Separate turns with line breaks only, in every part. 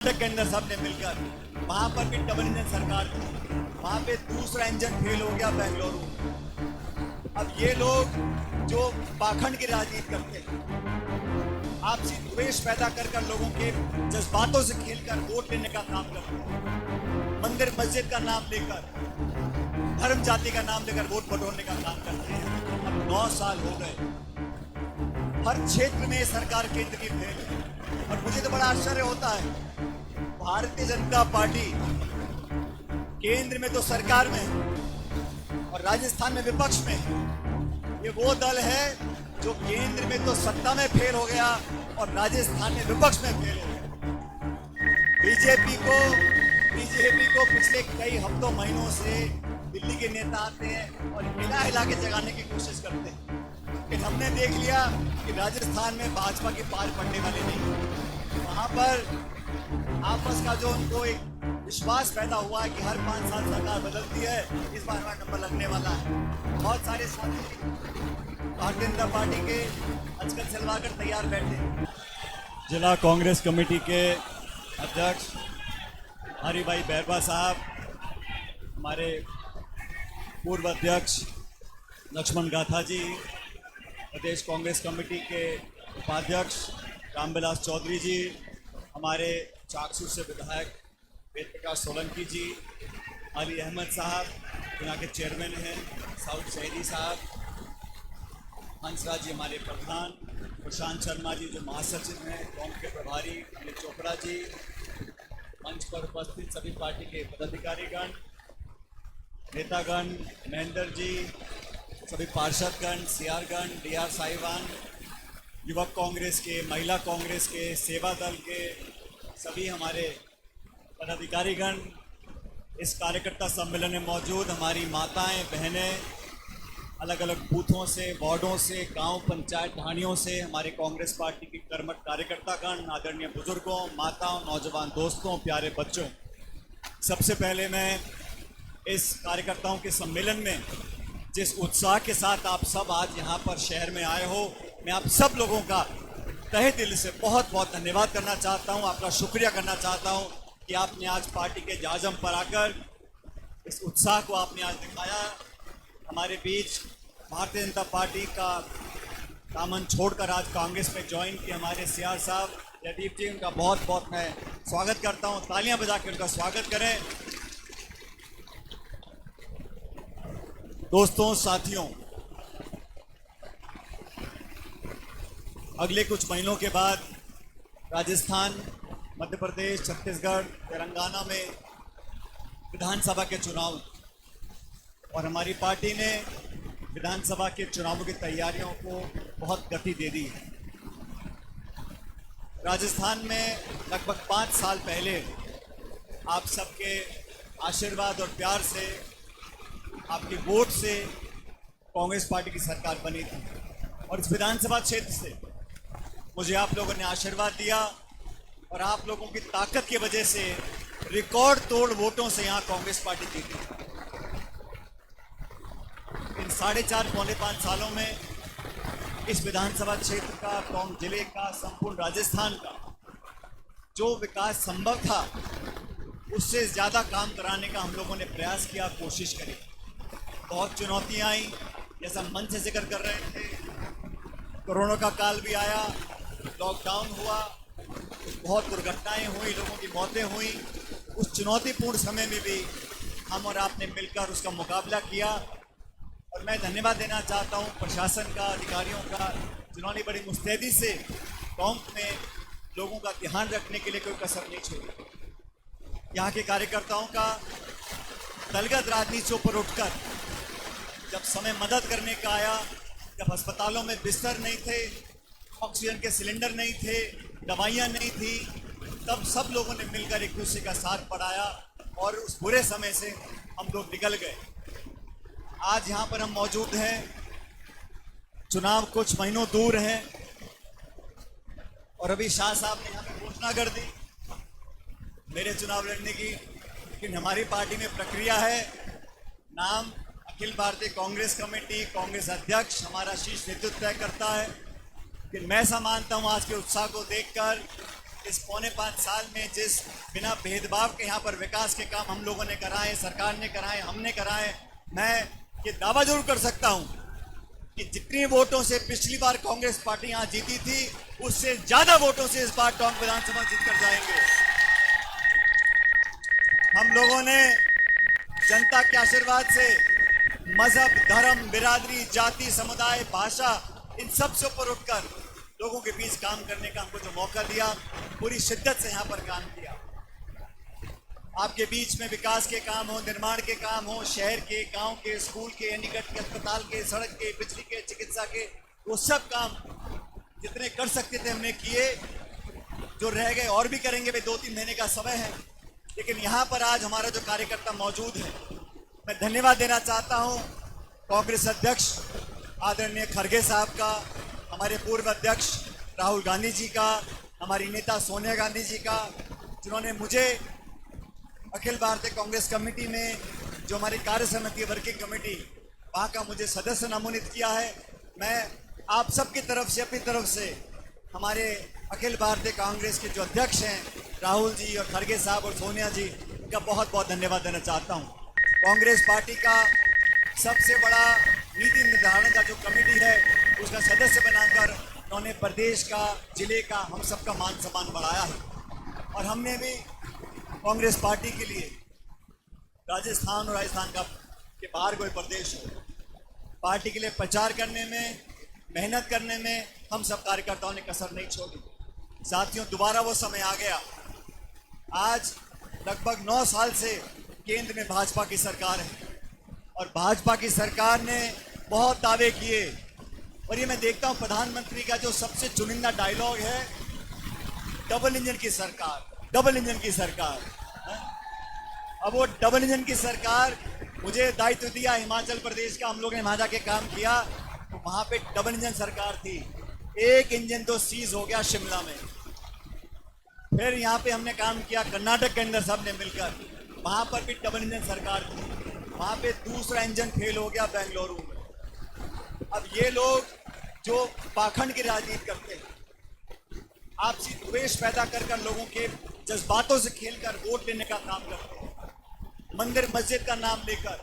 केंद्र साहब ने मिलकर, वहां पर भी डबल इंजन सरकार थी, वहां पे दूसरा इंजन फेल हो गया बेंगलुरु। अब ये लोग जो पाखंड की राजनीति करते हैं, आपसी द्वेष पैदा कर लोगों के जज्बातों से खेलकर वोट लेने का काम करते हैं, मंदिर मस्जिद का नाम लेकर, धर्म जाति का नाम लेकर वोट बटोरने का काम करते हैं। अब 9 साल हो गए, हर क्षेत्र में सरकार केंद्र की फेल है। और मुझे तो बड़ा आश्चर्य होता है, भारतीय जनता पार्टी केंद्र में तो सरकार में है और राजस्थान में विपक्ष में है। ये वो दल है जो केंद्र में तो सत्ता में फेल हो गया और राजस्थान में विपक्ष में फेल हो गया। बीजेपी को पिछले कई हफ्तों महीनों से दिल्ली के नेता आते हैं और हिला हिला के जगाने की कोशिश करते हैं, लेकिन हमने देख लिया कि राजस्थान में भाजपा की पार पड़ने वाली नहीं। वहां पर आपस का जो उनको एक विश्वास पैदा हुआ है कि हर 5 साल सरकार बदलती है, इस बार हमारा नंबर लगने वाला है। बहुत सारे साथी भारतीय जनता पार्टी के आजकल चलवाकर तैयार बैठे। जिला कांग्रेस कमेटी के अध्यक्ष हरि भाई बैरवा साहब, हमारे पूर्व अध्यक्ष लक्ष्मण गाथा जी, प्रदेश कांग्रेस कमेटी के उपाध्यक्ष रामविलास चौधरी जी, हमारे चाकसू से विधायक वेद प्रकाश सोलंकी जी, अली अहमद साहब यहाँ के चेयरमैन हैं, साउद शहीदी साहब, हंसराज जी हमारे प्रधान, प्रशांत शर्मा जी जो महासचिव हैं, कौम के प्रभारी अनिल चोपड़ा जी, मंच पर उपस्थित सभी पार्टी के पदाधिकारीगण, नेतागण, महेंद्र जी, सभी पार्षदगण, सीआरगण, डीआर साहिबान, युवक कांग्रेस के, महिला कांग्रेस के, सेवा दल के सभी हमारे पदाधिकारीगण, इस कार्यकर्ता सम्मेलन में मौजूद हमारी माताएं, बहनें, अलग अलग बूथों से, वार्डों से, गांव पंचायत ढाणियों से हमारे कांग्रेस पार्टी की कर्मठ कार्यकर्तागण, आदरणीय बुजुर्गों, माताओं, नौजवान दोस्तों, प्यारे बच्चों, सबसे पहले मैं इस कार्यकर्ताओं के सम्मेलन में जिस उत्साह के साथ आप सब आज यहाँ पर शहर में आए हो, मैं आप सब लोगों का तहे दिल से बहुत बहुत धन्यवाद करना चाहता हूँ, आपका शुक्रिया करना चाहता हूँ कि आपने आज पार्टी के जाजम पर आकर इस उत्साह को आपने आज दिखाया। हमारे बीच भारतीय जनता पार्टी का दामन छोड़कर आज कांग्रेस में ज्वाइन किए हमारे सीआर साहब जयदीप जी, उनका बहुत बहुत मैं स्वागत करता हूँ। तालियां बजा के उनका स्वागत करें। दोस्तों, साथियों, अगले कुछ महीनों के बाद राजस्थान, मध्य प्रदेश, छत्तीसगढ़, तेलंगाना में विधानसभा के चुनाव और हमारी पार्टी ने विधानसभा के चुनावों की तैयारियों को बहुत गति दे दी है। राजस्थान में लगभग 5 साल पहले आप सबके आशीर्वाद और प्यार से, आपके वोट से कांग्रेस पार्टी की सरकार बनी थी और इस विधानसभा क्षेत्र से मुझे आप लोगों ने आशीर्वाद दिया और आप लोगों की ताकत की वजह से रिकॉर्ड तोड़ वोटों से यहाँ कांग्रेस पार्टी जीती। इन 4.5 पौने 5 सालों में इस विधानसभा क्षेत्र का, टोंक जिले का, संपूर्ण राजस्थान का जो विकास संभव था उससे ज़्यादा काम कराने का हम लोगों ने प्रयास किया, कोशिश करी। बहुत चुनौतियाँ आई, जैसा मंच से जिक्र कर रहे थे, कोरोना का काल भी आया, लॉकडाउन हुआ, बहुत दुर्घटनाएं हुई, लोगों की मौतें हुई। उस चुनौतीपूर्ण समय में भी हम और आपने मिलकर उसका मुकाबला किया और मैं धन्यवाद देना चाहता हूं प्रशासन का, अधिकारियों का, जिन्होंने बड़ी मुस्तैदी से टोंक में लोगों का ध्यान रखने के लिए कोई कसर नहीं छोड़ी। यहाँ के कार्यकर्ताओं का दलगत राजनीति से ऊपर उठकर जब समय मदद करने का आया, जब अस्पतालों में बिस्तर नहीं थे, ऑक्सीजन के सिलेंडर नहीं थे, दवाइयाँ नहीं थी, तब सब लोगों ने मिलकर एक दूसरे का साथ बढ़ाया और उस बुरे समय से हम लोग निकल गए। आज यहाँ पर हम मौजूद हैं, चुनाव कुछ महीनों दूर हैं और अभी शाह साहब ने यहाँ पे घोषणा कर दी मेरे चुनाव लड़ने की, लेकिन हमारी पार्टी में प्रक्रिया है। नाम अखिल भारतीय कांग्रेस कमेटी, कांग्रेस अध्यक्ष हमारा शीर्ष नेतृत्व तय करता है। लेकिन मैं ऐसा मानता हूँ आज के उत्साह को देखकर इस पौने 5 साल में जिस बिना भेदभाव के यहाँ पर विकास के काम हम लोगों ने कराए, सरकार ने कराए, हमने कराए, मैं ये दावा जरूर कर सकता हूँ कि जितनी वोटों से पिछली बार कांग्रेस पार्टी यहाँ जीती थी, उससे ज्यादा वोटों से इस बार टोंक विधानसभा जीतकर जाएंगे। हम लोगों ने जनता के आशीर्वाद से मजहब, धर्म, बिरादरी, जाति, समुदाय, भाषा, इन सब से ऊपर उठकर लोगों के बीच काम करने का हमको जो मौका दिया, पूरी शिद्दत से यहाँ पर काम किया। आपके बीच में विकास के काम हो, निर्माण के काम हो, शहर के, गांव के, स्कूल के, निकट के, अस्पताल के, सड़क के, बिजली के, चिकित्सा के, वो सब काम जितने कर सकते थे हमने किए। जो रह गए और भी करेंगे, भाई 2-3 महीने का समय है। लेकिन यहाँ पर आज हमारा जो कार्यकर्ता मौजूद है, मैं धन्यवाद देना चाहता हूँ कांग्रेस अध्यक्ष आदरणीय खड़गे साहब का, हमारे पूर्व अध्यक्ष राहुल गांधी जी का, हमारी नेता सोनिया गांधी जी का, जिन्होंने मुझे अखिल भारतीय कांग्रेस कमेटी में, जो हमारी कार्य समिति वर्किंग कमेटी, वहाँ का मुझे सदस्य नामोनित किया है। मैं आप सबकी तरफ से, अपनी तरफ से, हमारे अखिल भारतीय कांग्रेस के जो अध्यक्ष हैं राहुल जी और खड़गे साहब और सोनिया जी का बहुत बहुत धन्यवाद देना चाहता हूँ। कांग्रेस पार्टी का सबसे बड़ा नीति निर्धारण का जो कमेटी है, उसका सदस्य बनाकर उन्होंने प्रदेश का, जिले का, हम सबका मान सम्मान बढ़ाया है। और हमने भी कांग्रेस पार्टी के लिए राजस्थान और राजस्थान का के बाहर कोई प्रदेश हो, पार्टी के लिए प्रचार करने में, मेहनत करने में हम सब कार्यकर्ताओं ने कसर नहीं छोड़ी। साथियों, दोबारा वो समय आ गया। आज लगभग 9 साल से केंद्र में भाजपा की सरकार है और भाजपा की सरकार ने बहुत दावे किए, और ये मैं देखता हूँ प्रधानमंत्री का जो सबसे चुनिंदा डायलॉग है, डबल इंजन की सरकार, डबल इंजन की सरकार। अब वो डबल इंजन की सरकार, मुझे दायित्व दिया हिमाचल प्रदेश का, हम लोगों ने वहां जाके काम किया, तो वहां पे डबल इंजन सरकार थी। एक इंजन तो सीज हो गया शिमला में। फिर यहाँ पे हमने काम किया कर्नाटक के अंदर, सब ने मिलकर, वहां पर भी डबल इंजन सरकार थी। वहां पे दूसरा इंजन फेल हो गया बेंगलुरु में। अब ये लोग जो पाखंड की राजनीति करते हैं, आपसी द्वेष पैदा कर लोगों के जज्बातों से खेलकर वोट लेने का काम करते हैं, मंदिर मस्जिद का नाम लेकर,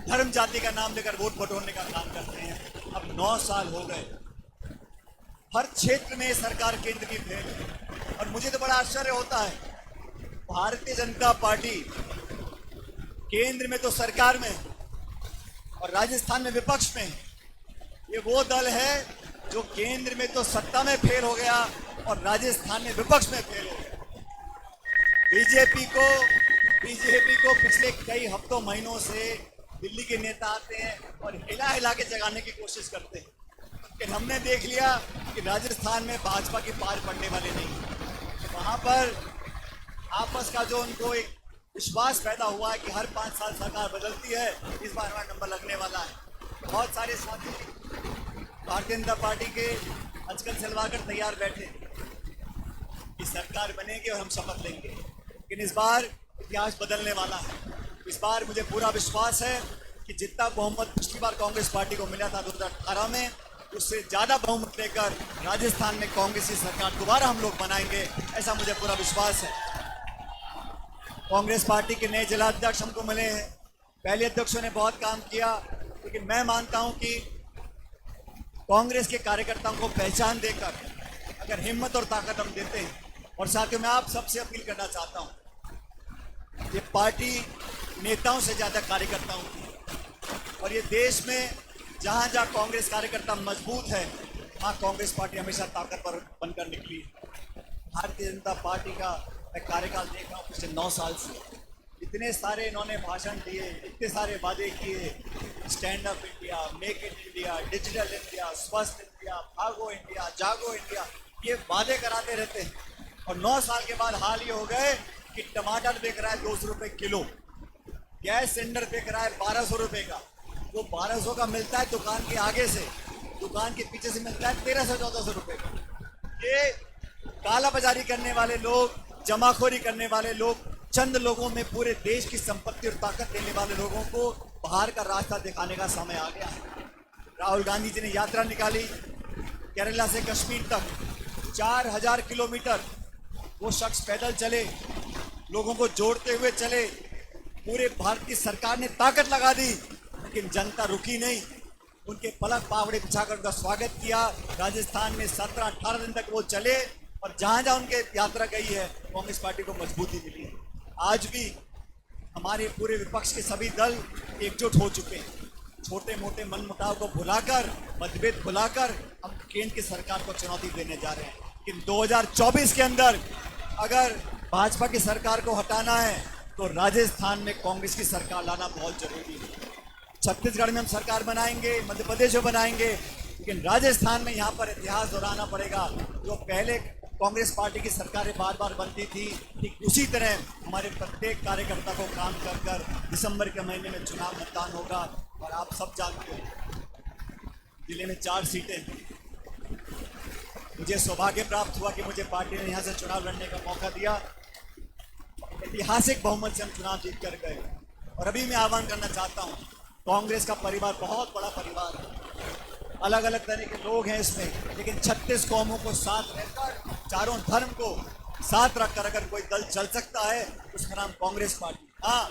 धर्म जाति का नाम लेकर वोट बटोरने का काम करते हैं। अब 9 साल हो गए, हर क्षेत्र में सरकार केंद्र की फेल है। और मुझे तो बड़ा आश्चर्य होता है, भारतीय जनता पार्टी केंद्र में तो सरकार में और राजस्थान में विपक्ष में, ये वो दल है जो केंद्र में तो सत्ता में फेल हो गया और राजस्थान में विपक्ष में फेल हो गया। बीजेपी को पिछले कई हफ्तों, महीनों से दिल्ली के नेता आते हैं और हिला हिला के जगाने की कोशिश करते हैं, लेकिन हमने देख लिया कि राजस्थान में भाजपा की पार पड़ने वाले नहीं। वहाँ पर आपस का जो उनको एक विश्वास पैदा हुआ है कि हर 5 साल सरकार बदलती है, इस बार हमारा नंबर लगने वाला है। बहुत सारे साथी भारतीय जनता पार्टी के आजकल सिलवा कर तैयार बैठे कि सरकार बनेगी और हम शपथ लेंगे, लेकिन इस बार इतिहास बदलने वाला है। इस बार मुझे पूरा विश्वास है कि जितना बहुमत पिछली बार कांग्रेस पार्टी को मिला था 2018 में, उससे ज़्यादा बहुमत लेकर राजस्थान में कांग्रेस की सरकार दोबारा हम लोग बनाएंगे, ऐसा मुझे पूरा विश्वास है। कांग्रेस पार्टी के नए जिलाध्यक्ष हमको मिले हैं, पहले अध्यक्षों ने बहुत काम किया, लेकिन मैं मानता हूं कि कांग्रेस के कार्यकर्ताओं को पहचान देकर अगर हिम्मत और ताकत हम देते हैं, और साथियों मैं आप सबसे अपील करना चाहता हूं, ये पार्टी नेताओं से ज़्यादा कार्यकर्ताओं की, और ये देश में जहां जहां कांग्रेस कार्यकर्ता मजबूत है, वहाँ कांग्रेस पार्टी हमेशा ताकतवर बनकर निकली। भारतीय जनता पार्टी का मैं कार्यकाल देख रहा हूँ पिछले 9 साल से, इतने सारे इन्होंने भाषण दिए, इतने सारे वादे किए, stand up India, make in India, digital India, स्वस्थ इंडिया, भागो इंडिया, जागो इंडिया, ये वादे कराते रहते हैं। और 9 साल के बाद हाल ये हो गए कि टमाटर बिक रहा है 200 रुपये किलो, गैस सिलेंडर बिक रहा है 1200 रुपये का, वो 1200 का मिलता है दुकान के आगे से, दुकान के पीछे से मिलता है 1300-1400 रुपये का। ये काला बाजारी करने वाले लोग, जमाखोरी करने वाले लोग, चंद लोगों में पूरे देश की संपत्ति और ताकत देने वाले लोगों को बाहर का रास्ता दिखाने का समय आ गया है। राहुल गांधी जी ने यात्रा निकाली केरला से कश्मीर तक, 4000 किलोमीटर वो शख्स पैदल चले, लोगों को जोड़ते हुए चले। पूरे भारत की सरकार ने ताकत लगा दी, लेकिन जनता रुकी नहीं। उनके पलक पावड़े बिछाकर उनका स्वागत किया। राजस्थान में 17-18 दिन तक वो चले और जहां जहां उनके यात्रा गई है, कांग्रेस पार्टी को मजबूती मिली है। आज भी हमारे पूरे विपक्ष के सभी दल एकजुट हो चुके हैं। छोटे मोटे मनमुटाव को भुलाकर, मतभेद भुलाकर हम केंद्र की सरकार को चुनौती देने जा रहे हैं। लेकिन 2024 के अंदर अगर भाजपा की सरकार को हटाना है तो राजस्थान में कांग्रेस की सरकार लाना बहुत जरूरी है। छत्तीसगढ़ में हम सरकार बनाएंगे, मध्य प्रदेश में बनाएंगे, लेकिन राजस्थान में यहाँ पर इतिहास दोहराना पड़ेगा। जो पहले कांग्रेस पार्टी की सरकारें बार बार बनती थी, ठीक उसी तरह हमारे प्रत्येक कार्यकर्ता को काम कर कर दिसंबर के महीने में चुनाव मतदान होगा। और आप सब जानते हो जिले में 4 सीटें हैं। मुझे सौभाग्य प्राप्त हुआ कि मुझे पार्टी ने यहाँ से चुनाव लड़ने का मौका दिया। ऐतिहासिक बहुमत से हम चुनाव जीत कर गए। और अभी मैं आह्वान करना चाहता हूँ, कांग्रेस का परिवार बहुत बड़ा परिवार है, अलग अलग तरह के लोग हैं इसमें, लेकिन 36 कौमों को साथ रहकर, चारों धर्म को साथ रखकर अगर कोई दल चल सकता है, उसका नाम कांग्रेस पार्टी। हाँ,